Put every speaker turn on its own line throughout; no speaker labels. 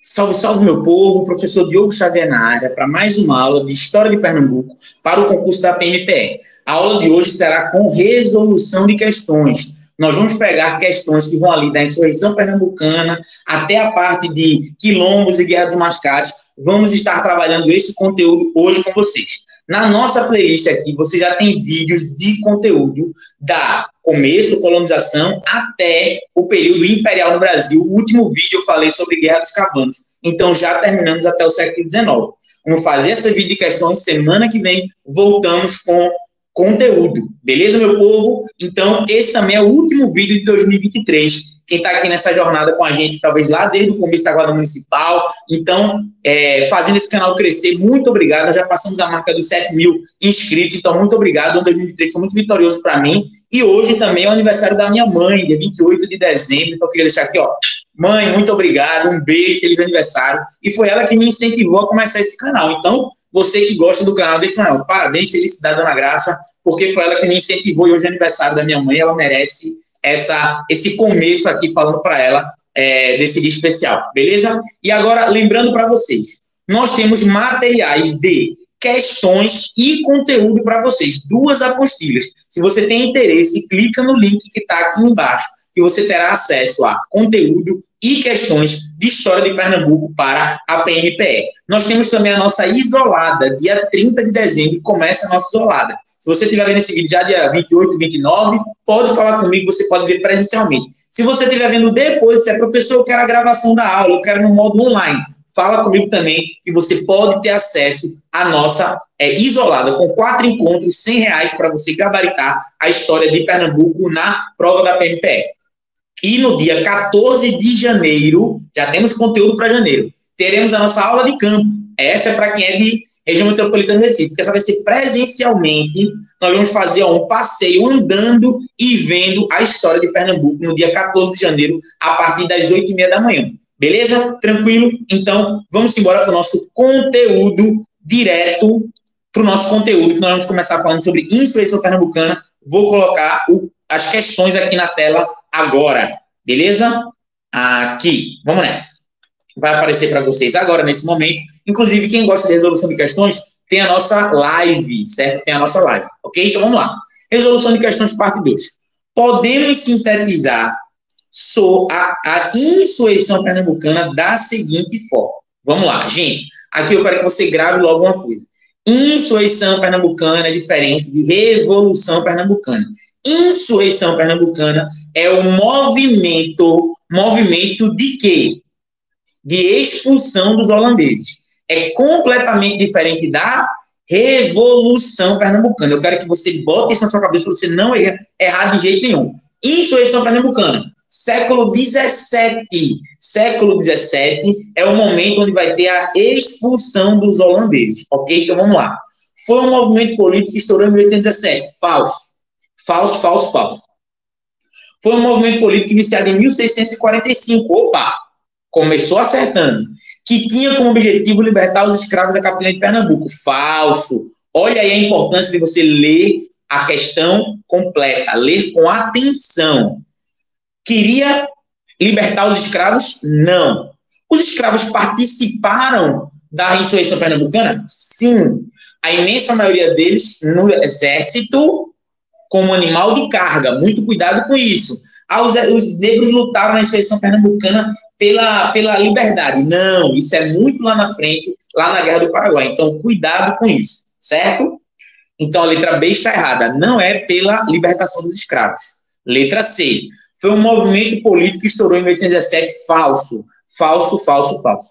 Salve, salve, meu povo, professor Diogo Xavier na área, para mais uma aula de História de Pernambuco para o concurso da PMPE. A aula de hoje será com resolução de questões. Nós vamos pegar questões que vão ali da insurreição pernambucana até a parte de quilombos e guerra dos mascates. Vamos estar trabalhando esse conteúdo hoje com vocês. Na nossa playlist aqui, você já tem vídeos de conteúdo da começo, colonização, até o período imperial no Brasil. O último vídeo eu falei sobre Guerra dos Cabanos. Então, já terminamos até o século XIX. Vamos fazer essa vídeo de questões. Semana que vem, voltamos com conteúdo. Beleza, meu povo? Então, esse também é o último vídeo de 2023. Quem está aqui nessa jornada com a gente, talvez lá desde o começo da Guarda Municipal. Então, fazendo esse canal crescer, muito obrigado. Nós já passamos a marca dos 7.000 inscritos, então muito obrigado. O ano 2023 foi muito vitorioso para mim. E hoje também é o aniversário da minha mãe, dia 28 de dezembro. Então, eu queria deixar aqui, ó. Mãe, muito obrigado, um beijo, feliz aniversário. E foi ela que me incentivou a começar esse canal. Então, você que gosta do canal, deixa eu parabéns, felicidade, Dona Graça, porque foi ela que me incentivou e hoje é aniversário da minha mãe, ela merece esse começo aqui falando para ela desse dia especial, beleza? E agora, lembrando para vocês, nós temos materiais de questões e conteúdo para vocês, 2 apostilas. Se você tem interesse, clica no link que está aqui embaixo, que você terá acesso a conteúdo e questões de História de Pernambuco para a PMPE. Nós temos também a nossa isolada, dia 30 de dezembro, começa a nossa isolada. Se você estiver vendo esse vídeo já dia 28, 29, pode falar comigo, você pode ver presencialmente. Se você estiver vendo depois, se é professor, eu quero a gravação da aula, eu quero no modo online, fala comigo também, que você pode ter acesso à nossa isolada, com 4 encontros, R$100 para você gabaritar a história de Pernambuco na prova da PMPE. E no dia 14 de janeiro, já temos conteúdo para janeiro, teremos a nossa aula de campo. Essa é para quem é de região metropolitana do Recife, porque essa vai ser presencialmente. Nós vamos fazer um passeio andando e vendo a história de Pernambuco no dia 14 de janeiro, a partir das 8h30 da manhã. Beleza? Tranquilo? Então, vamos embora para o nosso conteúdo direto, para o nosso conteúdo, que nós vamos começar falando sobre insurreição pernambucana. Vou colocar as questões aqui na tela agora. Beleza? Aqui. Vamos nessa. Vai aparecer para vocês agora, nesse momento. Inclusive, quem gosta de resolução de questões, tem a nossa live, certo? Tem a nossa live, ok? Então, vamos lá. Resolução de questões, parte 2. Podemos sintetizar a insurreição pernambucana da seguinte forma. Vamos lá, gente. Aqui eu quero que você grave logo uma coisa. Insurreição pernambucana é diferente de revolução pernambucana. Insurreição pernambucana é o movimento de quê? De expulsão dos holandeses. É completamente diferente da Revolução Pernambucana. Eu quero que você bote isso na sua cabeça para você não errar de jeito nenhum. Insurreição Pernambucana, século XVII. Século XVII é o momento onde vai ter a expulsão dos holandeses. Ok? Então vamos lá. Foi um movimento político que estourou em 1817. Falso. Falso, falso, falso. Foi um movimento político iniciado em 1645. Opa! Começou acertando, que tinha como objetivo libertar os escravos da capitania de Pernambuco. Falso. Olha aí a importância de você ler a questão completa, ler com atenção. Queria libertar os escravos? Não. Os escravos participaram da insurreição pernambucana? Sim. A imensa maioria deles no exército como animal de carga. Muito cuidado com isso. Os negros lutaram na insurreição pernambucana pela liberdade. Não, isso é muito lá na frente, lá na Guerra do Paraguai. Então, cuidado com isso, certo? Então, a letra B está errada. Não é pela libertação dos escravos. Letra C. Foi um movimento político que estourou em 1817. Falso. Falso, falso, falso.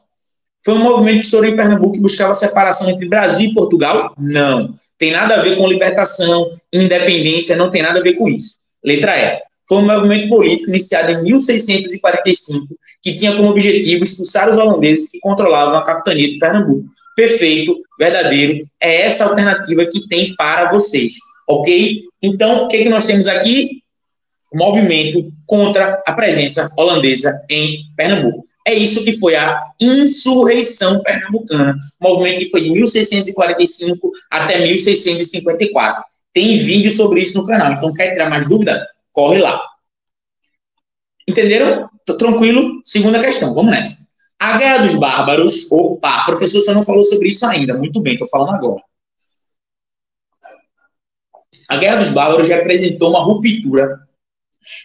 Foi um movimento que estourou em Pernambuco que buscava separação entre Brasil e Portugal? Não. Tem nada a ver com libertação, independência, não tem nada a ver com isso. Letra E. Foi um movimento político iniciado em 1645, que tinha como objetivo expulsar os holandeses que controlavam a capitania de Pernambuco. Perfeito, verdadeiro, é essa alternativa que tem para vocês, ok? Então, o que nós temos aqui? Movimento contra a presença holandesa em Pernambuco. É isso que foi a insurreição pernambucana, movimento que foi de 1645 até 1654. Tem vídeo sobre isso no canal, então quer tirar mais dúvida? Corre lá. Entenderam? Tô tranquilo? Segunda questão, vamos nessa. A Guerra dos Bárbaros, opa, professor, você não falou sobre isso ainda. Muito bem, estou falando agora. A Guerra dos Bárbaros representou uma ruptura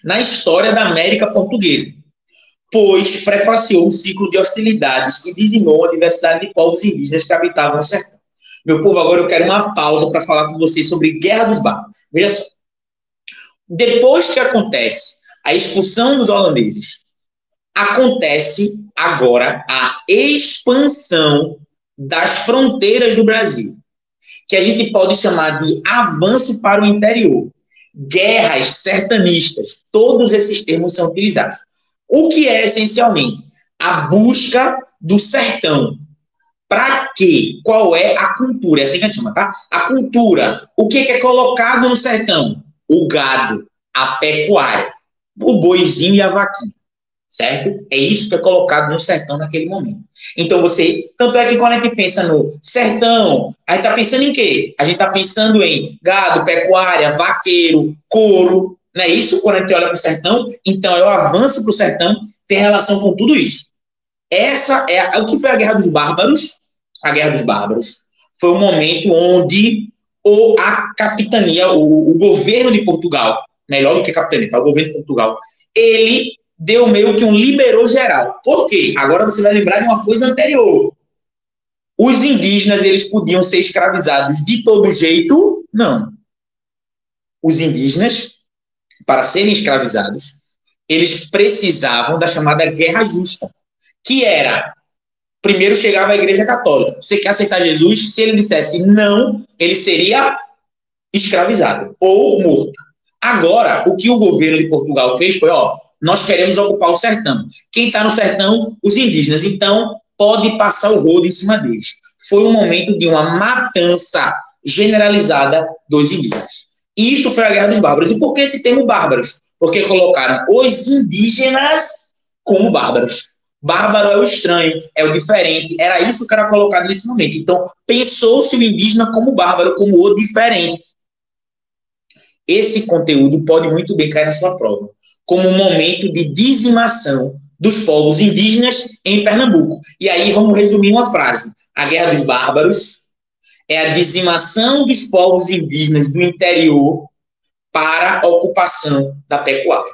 na história da América Portuguesa, pois prefaciou um ciclo de hostilidades que dizimou a diversidade de povos indígenas que habitavam o sertão. Meu povo, agora eu quero uma pausa para falar com vocês sobre Guerra dos Bárbaros. Veja só. Depois que acontece a expulsão dos holandeses, acontece agora a expansão das fronteiras do Brasil, que a gente pode chamar de avanço para o interior. Guerras sertanistas, todos esses termos são utilizados. O que é, essencialmente, a busca do sertão. Para quê? Qual é a cultura? É assim que a gente chama, tá? A cultura. O que é colocado no sertão? O gado, a pecuária, o boizinho e a vaquinha. Certo? É isso que é colocado no sertão naquele momento. Então, tanto é que quando a gente pensa no sertão, a gente está pensando em quê? A gente está pensando em gado, pecuária, vaqueiro, couro, não é isso? Quando a gente olha para o sertão, então é o avanço para o sertão, tem relação com tudo isso. Essa é o que foi a Guerra dos Bárbaros. A Guerra dos Bárbaros foi o momento onde a capitania, o governo de Portugal, melhor do que a capitania, tá? O governo de Portugal, ele deu meio que um liberou geral. Por quê? Agora você vai lembrar de uma coisa anterior. Os indígenas, eles podiam ser escravizados de todo jeito? Não. Os indígenas, para serem escravizados, eles precisavam da chamada guerra justa, que era, primeiro chegava a Igreja Católica. Você quer aceitar Jesus? Se ele dissesse não, ele seria escravizado ou morto. Agora, o que o governo de Portugal fez foi, nós queremos ocupar o sertão. Quem está no sertão? Os indígenas. Então, pode passar o rodo em cima deles. Foi um momento de uma matança generalizada dos indígenas. Isso foi a Guerra dos Bárbaros. E por que esse termo bárbaros? Porque colocaram os indígenas como bárbaros. Bárbaro é o estranho, é o diferente. Era isso que era colocado nesse momento. Então, pensou-se o indígena como bárbaro, como o diferente. Esse conteúdo pode muito bem cair na sua prova, como um momento de dizimação dos povos indígenas em Pernambuco. E aí vamos resumir uma frase. A Guerra dos Bárbaros é a dizimação dos povos indígenas do interior para a ocupação da pecuária.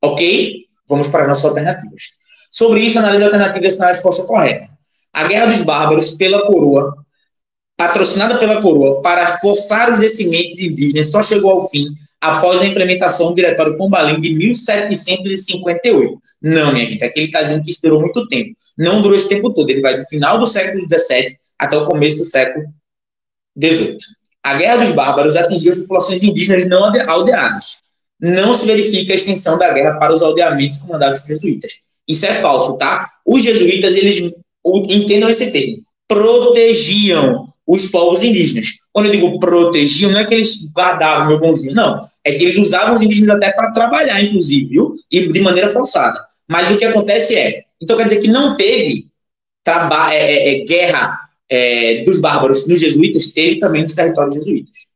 Ok? Vamos para as nossas alternativas. Sobre isso, analise alternativas na resposta correta. A Guerra dos Bárbaros pela coroa, patrocinada pela coroa, para forçar os descendentes indígenas, só chegou ao fim após a implementação do Diretório Pombalim de 1758. Não, minha gente, aqui ele está dizendo que isso durou muito tempo. Não durou esse tempo todo, ele vai do final do século XVII até o começo do século XVIII. A Guerra dos Bárbaros atingiu as populações indígenas não aldeadas. Não se verifica a extensão da guerra para os aldeamentos comandados por jesuítas. Isso é falso, tá? Os jesuítas, eles entendam esse termo, protegiam os povos indígenas. Quando eu digo protegiam, não é que eles guardavam meu bonzinho, não. É que eles usavam os indígenas até para trabalhar, inclusive, viu? E de maneira forçada. Mas o que acontece então quer dizer que não teve guerra dos bárbaros nos jesuítas, teve também nos territórios jesuítas.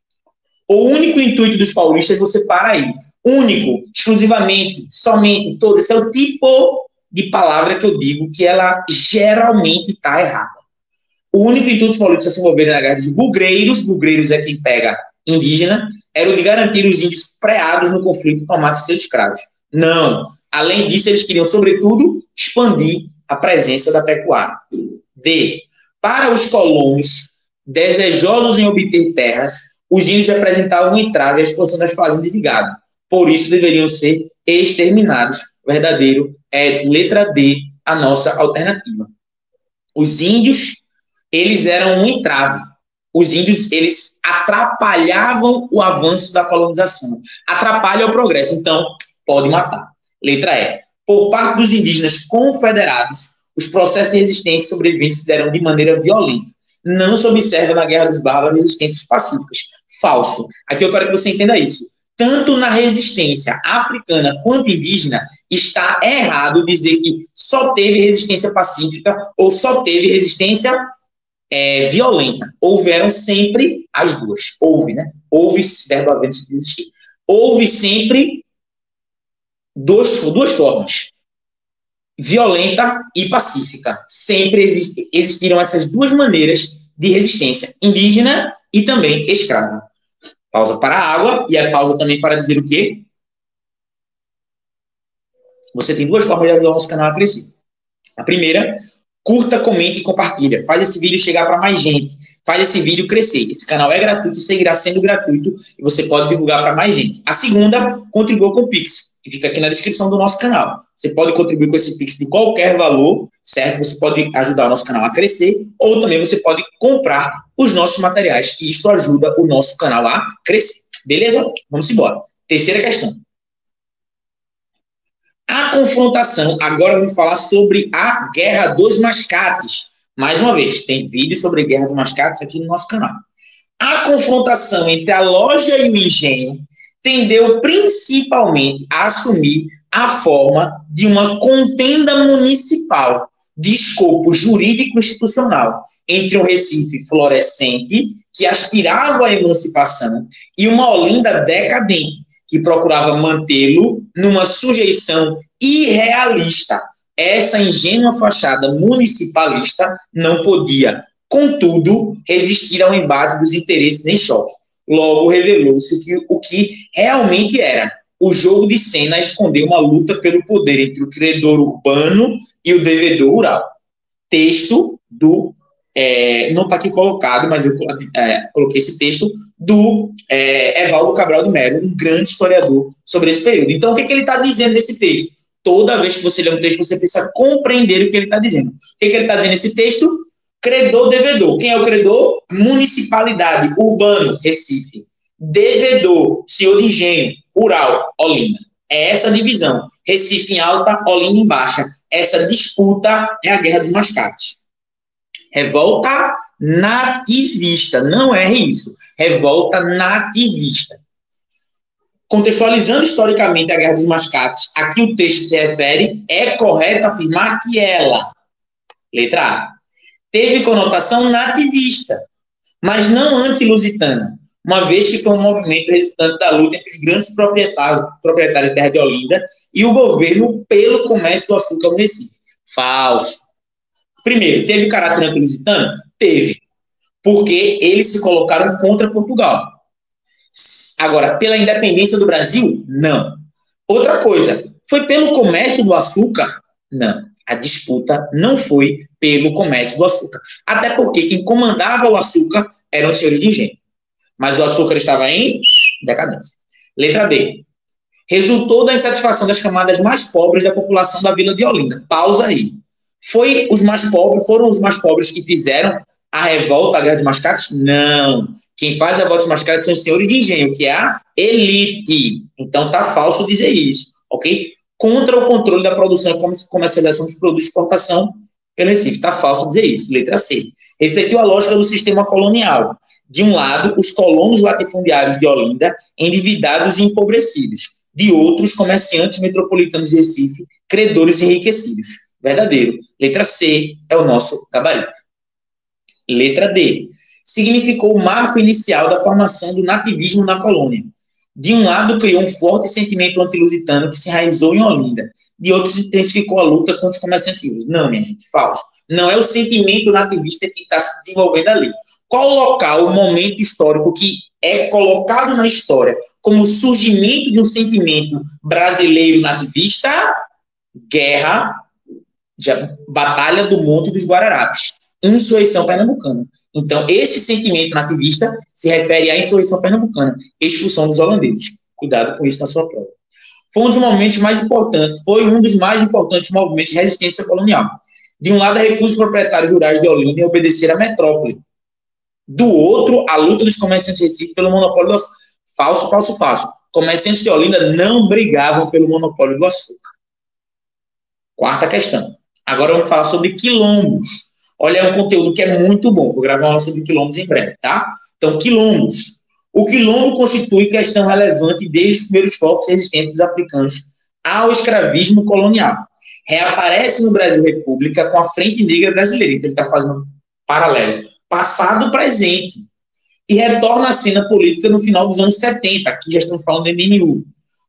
O único intuito dos paulistas, você para aí. Único, exclusivamente, somente, todo. Esse é o tipo de palavra que eu digo que ela geralmente está errada. O único intuito dos paulistas se envolverem na guerra dos bugreiros é quem pega indígena, era o de garantir os índios preados no conflito e tomassem seus escravos. Não. Além disso, eles queriam, sobretudo, expandir a presença da pecuária. D. Para os colonos desejosos em obter terras, os índios representavam um entrave à expansão das fazendas de gado. Por isso, deveriam ser exterminados. Verdadeiro é letra D, a nossa alternativa. Os índios, eles eram um entrave. Os índios, eles atrapalhavam o avanço da colonização. Atrapalha o progresso. Então, pode matar. Letra E. Por parte dos indígenas confederados, os processos de resistência e sobrevivência se deram de maneira violenta. Não se observa na Guerra dos Bárbaros resistências pacíficas. Falso. Aqui eu quero que você entenda isso. Tanto na resistência africana quanto indígena, está errado dizer que só teve resistência pacífica ou só teve resistência violenta. Houveram sempre as duas. Houve, né? Houve, verbo havendo se existir. Houve sempre duas formas. violenta e pacífica. Sempre existiram essas duas maneiras de resistência, indígena e também escrava. Pausa para a água e a pausa também para dizer o quê? Você tem duas formas de ajudar o nosso canal a crescer. A primeira, curta, comente e compartilha. Faz esse vídeo chegar para mais gente. Faz esse vídeo crescer. Esse canal é gratuito, seguirá sendo gratuito e você pode divulgar para mais gente. A segunda, contribua com o Pix, que fica aqui na descrição do nosso canal. Você pode contribuir com esse Pix de qualquer valor, certo? Você pode ajudar o nosso canal a crescer ou também você pode comprar os nossos materiais, que isto ajuda o nosso canal a crescer. Beleza? Vamos embora. Terceira questão. A confrontação, agora vamos falar sobre a Guerra dos Mascates. Mais uma vez, tem vídeo sobre a Guerra dos Mascates aqui no nosso canal. A confrontação entre a loja e o engenho tendeu principalmente a assumir a forma de uma contenda municipal de escopo jurídico-institucional entre um Recife florescente, que aspirava à emancipação, e uma Olinda decadente, que procurava mantê-lo numa sujeição irrealista. Essa ingênua fachada municipalista não podia, contudo, resistir ao embate dos interesses em choque. Logo, revelou-se que o que realmente era. O jogo de cena escondeu uma luta pelo poder entre o credor urbano e o devedor rural. Texto do... não está aqui colocado, mas eu coloquei esse texto do Evaldo Cabral de Melo, um grande historiador sobre esse período. Então, o que ele está dizendo nesse texto? Toda vez que você lê um texto, você precisa compreender o que ele está dizendo. O que ele está dizendo nesse texto? Credor, devedor. Quem é o credor? Municipalidade, urbano, Recife. Devedor, senhor de engenho, rural, Olinda. É essa divisão. Recife em alta, Olinda em baixa. Essa disputa é a Guerra dos Mascates. Revolta nativista, não é isso. Revolta nativista. Contextualizando historicamente a Guerra dos Mascates, a que o texto se refere, é correto afirmar que ela, letra A, teve conotação nativista, mas não anti-lusitana, uma vez que foi um movimento resultante da luta entre os grandes proprietários da terra de Olinda e o governo pelo comércio do açúcar no Recife. Falso. Primeiro, teve caráter anti-lusitano? Teve, porque eles se colocaram contra Portugal. Agora, pela independência do Brasil? Não. Outra coisa, foi pelo comércio do açúcar? Não. A disputa não foi pelo comércio do açúcar. Até porque quem comandava o açúcar eram os senhores de engenho. Mas o açúcar estava em decadência. Letra B. Resultou da insatisfação das camadas mais pobres da população da Vila de Olinda. Pausa aí. Foram os mais pobres que fizeram a revolta, a Guerra dos Mascates? Não. Quem faz a revolta dos Mascates são os senhores de engenho, que é a elite. Então, tá falso dizer isso, ok? Contra o controle da produção e comercialização dos produtos de exportação pelo Recife. Tá falso dizer isso. Letra C. Refletiu a lógica do sistema colonial. De um lado, os colonos latifundiários de Olinda, endividados e empobrecidos. De outros, comerciantes metropolitanos de Recife, credores enriquecidos. Verdadeiro. Letra C é o nosso gabarito. Letra D. Significou o marco inicial da formação do nativismo na colônia. De um lado, criou um forte sentimento antilusitano que se enraizou em Olinda. De outro, intensificou a luta contra os comerciantes livres. Não, minha gente, falso. Não é o sentimento nativista que está se desenvolvendo ali. Qual o local, o momento histórico que é colocado na história como surgimento de um sentimento brasileiro nativista? Batalha do Monte dos Guararapes. Insurreição pernambucana. Então, esse sentimento nativista se refere à insurreição pernambucana, expulsão dos holandeses. Cuidado com isso na sua prova. Foi um dos mais importantes movimentos de resistência colonial. De um lado, a recusa dos proprietários rurais de Olinda em obedecer à metrópole. Do outro, a luta dos comerciantes de Recife pelo monopólio do açúcar. Falso, falso, falso. Comerciantes de Olinda não brigavam pelo monopólio do açúcar. Quarta questão. Agora vamos falar sobre quilombos. Olha, é um conteúdo que é muito bom. Vou gravar uma aula sobre quilombos em breve, tá? Então, quilombos. O quilombo constitui questão relevante desde os primeiros focos resistentes dos africanos ao escravismo colonial. Reaparece no Brasil República com a Frente Negra Brasileira. Então, ele está fazendo um paralelo. Passado, presente. E retorna à cena política no final dos anos 70. Aqui já estamos falando do MNU.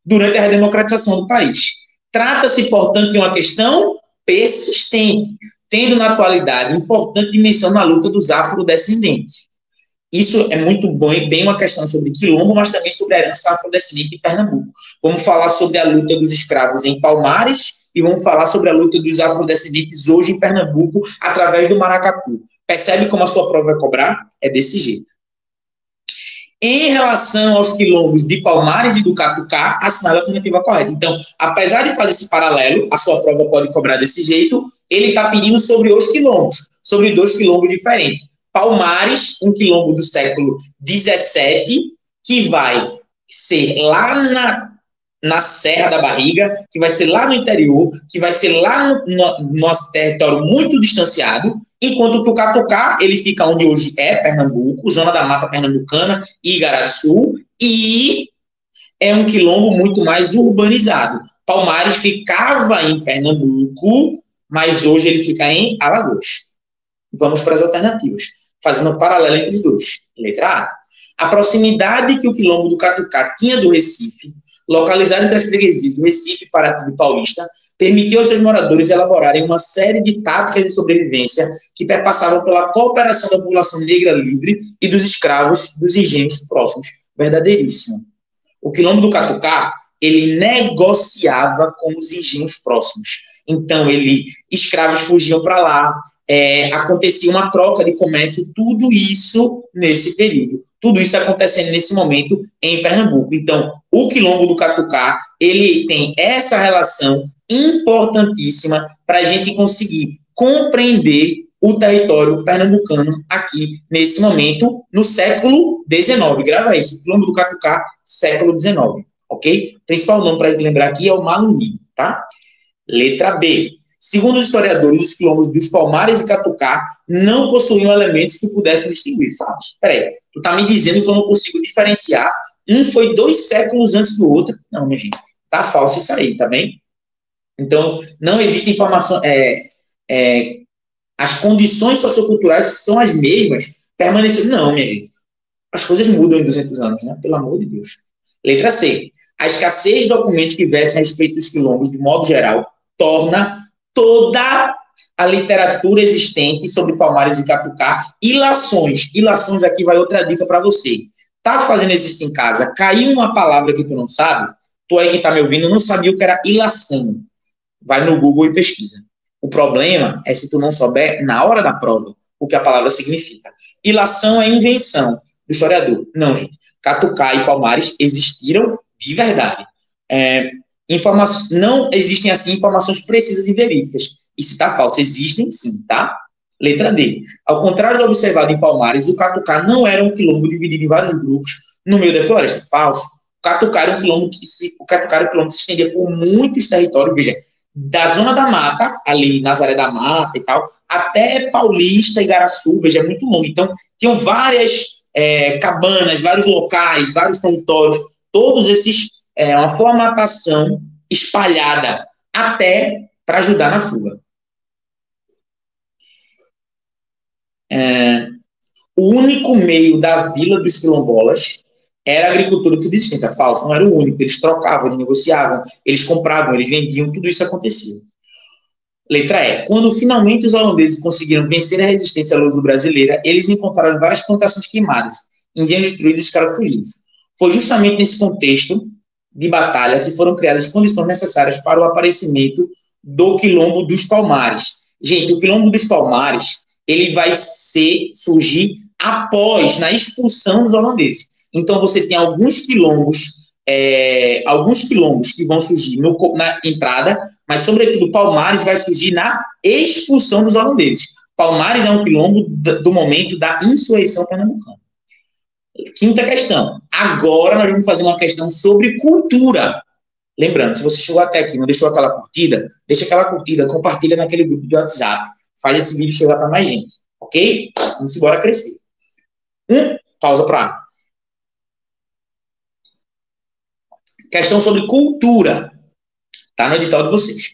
Durante a redemocratização do país. Trata-se, portanto, de uma questão persistente, tendo na atualidade importante dimensão na luta dos afrodescendentes. Isso é muito bom e bem uma questão sobre quilombo, mas também sobre a herança afrodescendente em Pernambuco. Vamos falar sobre a luta dos escravos em Palmares e vamos falar sobre a luta dos afrodescendentes hoje em Pernambuco através do maracatu. Percebe como a sua prova vai cobrar? É desse jeito. Em relação aos quilombos de Palmares e do Catucá, assinale a alternativa correta. Então, apesar de fazer esse paralelo, a sua prova pode cobrar desse jeito, ele está pedindo sobre os quilombos, sobre 2 quilombos diferentes. Palmares, um quilombo do século XVII, que vai ser lá na Serra da Barriga, que vai ser lá no interior, que vai ser lá no nosso território muito distanciado, enquanto que o Catucá, ele fica onde hoje é Pernambuco, Zona da Mata Pernambucana, Igaraçu, e é um quilombo muito mais urbanizado. Palmares ficava em Pernambuco, mas hoje ele fica em Alagoas. Vamos para as alternativas, fazendo um paralelo entre os dois. Letra A. A proximidade que o quilombo do Catucá tinha do Recife, localizado entre as freguesias do Recife, Paraty e Paulista, permitiu aos seus moradores elaborarem uma série de táticas de sobrevivência que perpassavam pela cooperação da população negra livre e dos escravos dos engenhos próximos. Verdadeiríssimo. O quilombo do Catucá, ele negociava com os engenhos próximos. Então, escravos fugiam para lá, acontecia uma troca de comércio, tudo isso nesse período. Tudo isso acontecendo nesse momento em Pernambuco. Então, o quilombo do Catucá, ele tem essa relação importantíssima para a gente conseguir compreender o território pernambucano aqui, nesse momento, no século XIX. Grava isso, quilombo do Catucá, século XIX, ok? O principal nome para a gente lembrar aqui é o Maluni, tá? Letra B. Segundo os historiadores, os quilombos dos Palmares e Catucá não possuíam elementos que pudessem distinguir. Fala, peraí, tu tá me dizendo que eu não consigo diferenciar? Um foi 2 séculos antes do outro? Não, minha gente, tá falso isso aí, tá bem? Então, não existe informação, as condições socioculturais são as mesmas, permaneceram. Não, minha gente, as coisas mudam em 200 anos, né? Pelo amor de Deus. Letra C. A escassez de documentos que versem a respeito dos quilombos, de modo geral, torna toda a literatura existente sobre Palmares e Catucá ilações. Ilações, aqui vai outra dica para você. Tá fazendo exercício em casa, caiu uma palavra que tu não sabe, tu aí que tá me ouvindo não sabia o que era ilação. Vai no Google e pesquisa. O problema é se tu não souber, na hora da prova, o que a palavra significa. Ilação é invenção do historiador. Não, gente. Catucá e Palmares existiram de verdade. Não existem, assim, informações precisas e verídicas. Isso está falso. Existem, sim, tá? Letra D. Ao contrário do observado em Palmares, o Catucá não era um quilombo dividido em vários grupos no meio da floresta. Falso. O Catucá era um quilombo que se estendia por muitos territórios, veja, da Zona da Mata, ali, Nazaré da Mata e tal, até Paulista e Igaraçu, veja, é muito longo. Então, tinham várias cabanas, vários locais, vários territórios, todos esses, uma formatação espalhada até para ajudar na fuga. O único meio da vila dos quilombolas era a agricultura de subsistência. Falso, não era o único. Eles trocavam, eles negociavam, eles compravam, eles vendiam, tudo isso acontecia. Letra E. Quando finalmente os holandeses conseguiram vencer a resistência luso-brasileira, eles encontraram várias plantações queimadas, engenhos destruídos e escravos fugidos. Foi justamente nesse contexto de batalha que foram criadas as condições necessárias para o aparecimento do Quilombo dos Palmares. Gente, o Quilombo dos Palmares, ele vai surgir após, na expulsão dos holandeses. Então, você tem alguns quilombos que vão surgir na entrada, mas, sobretudo, Palmares vai surgir na expulsão dos holandeses. Palmares é um quilombo do momento da insurreição pernambucana. Quinta questão. Agora nós vamos fazer uma questão sobre cultura. Lembrando, se você chegou até aqui, não deixou aquela curtida, deixa aquela curtida, compartilha naquele grupo de WhatsApp. Faz esse vídeo chegar para mais gente. Ok? Vamos embora crescer. Pausa para questão sobre cultura. Está no edital de vocês.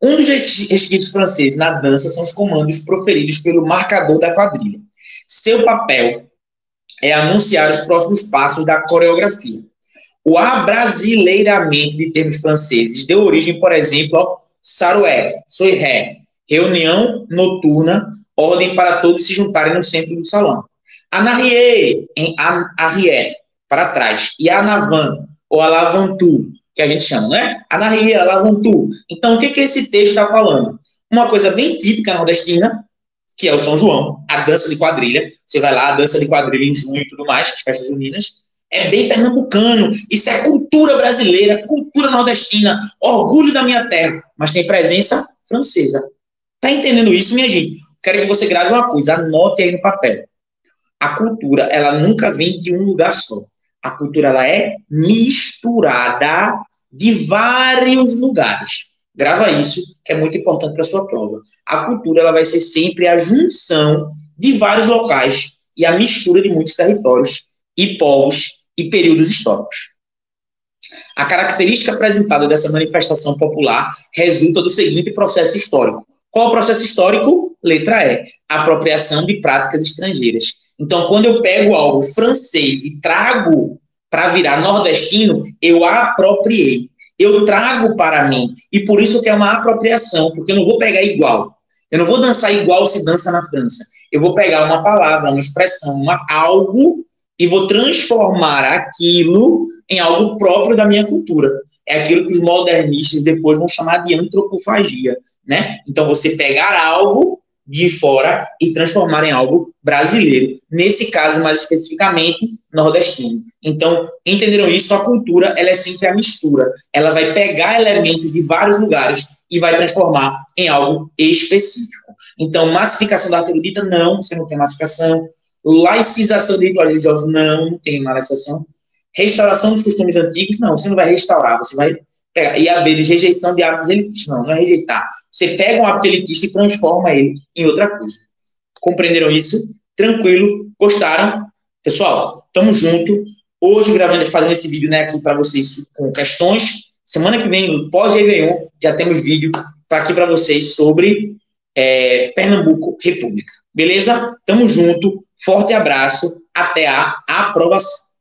Um dos resquícios franceses na dança são os comandos proferidos pelo marcador da quadrilha. Seu papel é anunciar os próximos passos da coreografia. O abrasileiramento de termos franceses deu origem, por exemplo, ao Sarué, Soiré, reunião noturna, ordem para todos se juntarem no centro do salão. Anarrié, em arrière, para trás. E Anavan, ou Alavantu, que a gente chama, né? Anarrié, Alavantu. Então, o que esse texto está falando? Uma coisa bem típica nordestina, que é o São João, a dança de quadrilha. Você vai lá, a dança de quadrilha em junho e tudo mais, as festas juninas. É bem pernambucano. Isso é cultura brasileira, cultura nordestina, orgulho da minha terra, mas tem presença francesa. Tá entendendo isso, minha gente? Quero que você grave uma coisa, anote aí no papel. A cultura, ela nunca vem de um lugar só. A cultura, ela é misturada de vários lugares. Grava isso, que é muito importante para a sua prova. A cultura, ela vai ser sempre a junção de vários locais e a mistura de muitos territórios e povos e períodos históricos. A característica apresentada dessa manifestação popular resulta do seguinte processo histórico. Qual é o processo histórico? Letra E. Apropriação de práticas estrangeiras. Então, quando eu pego algo francês e trago para virar nordestino, eu apropriei. Eu trago para mim. E por isso que é uma apropriação, porque eu não vou pegar igual. Eu não vou dançar igual se dança na França. Eu vou pegar uma palavra, uma expressão, algo e vou transformar aquilo em algo próprio da minha cultura. É aquilo que os modernistas depois vão chamar de antropofagia, né? Então, você pegar algo de fora e transformar em algo brasileiro. Nesse caso, mais especificamente, nordestino. Então, entenderam isso? A cultura, ela é sempre a mistura. Ela vai pegar elementos de vários lugares e vai transformar em algo específico. Então, massificação da arte erudita, não, você não tem massificação. Laicização de rituais religiosos, não tem massificação. Restauração dos costumes antigos, não, você não vai restaurar, você vai pegar. E a B, de rejeição de hábitos elitistas, não é rejeitar. Você pega um hábito elitista e transforma ele em outra coisa. Compreenderam isso? Tranquilo? Gostaram? Pessoal, tamo junto. Hoje, gravando, fazendo esse vídeo, né, aqui para vocês com questões. Semana que vem, pós-Réveillon, já temos vídeo aqui para vocês sobre Pernambuco República. Beleza? Tamo junto. Forte abraço. Até a aprovação.